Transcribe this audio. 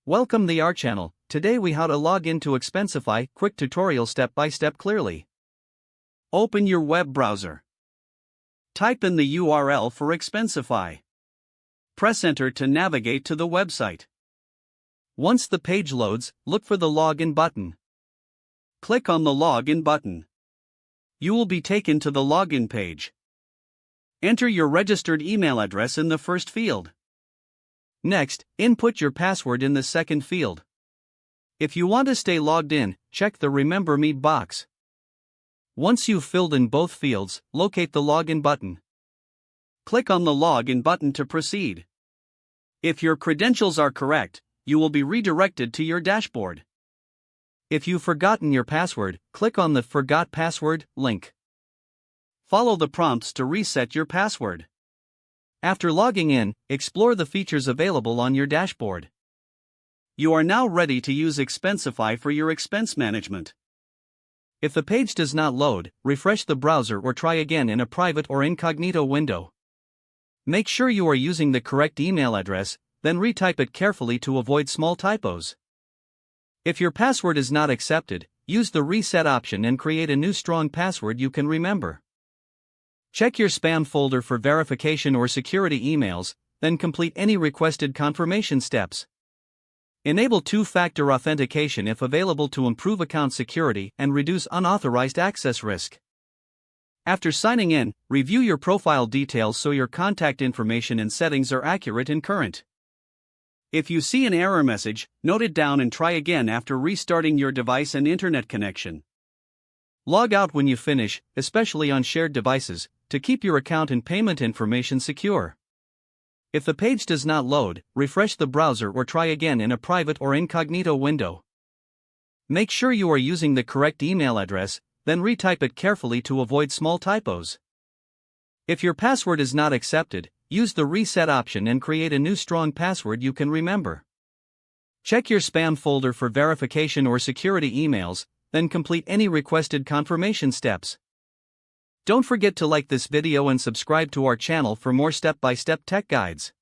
Welcome to our channel. Today we how to log into Expensify, quick tutorial step by step clearly. Open your web browser. Type in the URL for Expensify. Press enter to navigate to the website. Once the page loads, look for the login button. Click on the login button. You will be taken to the login page. Enter your registered email address in the first field. Next, input your password in the second field. If you want to stay logged in, check the Remember Me box. Once you've filled in both fields, locate the login button. Click on the login button to proceed. If your credentials are correct, you will be redirected to your dashboard. If you've forgotten your password, click on the Forgot Password link. Follow the prompts to reset your password. After logging in, explore the features available on your dashboard. You are now ready to use Expensify for your expense management. If the page does not load, refresh the browser or try again in a private or incognito window. Make sure you are using the correct email address, then retype it carefully to avoid small typos. If your password is not accepted, use the reset option and create a new strong password you can remember. Check your spam folder for verification or security emails, then complete any requested confirmation steps. Enable two-factor authentication if available to improve account security and reduce unauthorized access risk. After signing in, review your profile details so your contact information and settings are accurate and current. If you see an error message, note it down and try again after restarting your device and internet connection. Log out when you finish, especially on shared devices, to keep your account and payment information secure. If the page does not load, refresh the browser or try again in a private or incognito window. Make sure you are using the correct email address, then retype it carefully to avoid small typos. If your password is not accepted, use the reset option and create a new strong password you can remember. Check your spam folder for verification or security emails, then complete any requested confirmation steps. Don't forget to like this video and subscribe to our channel for more step-by-step tech guides.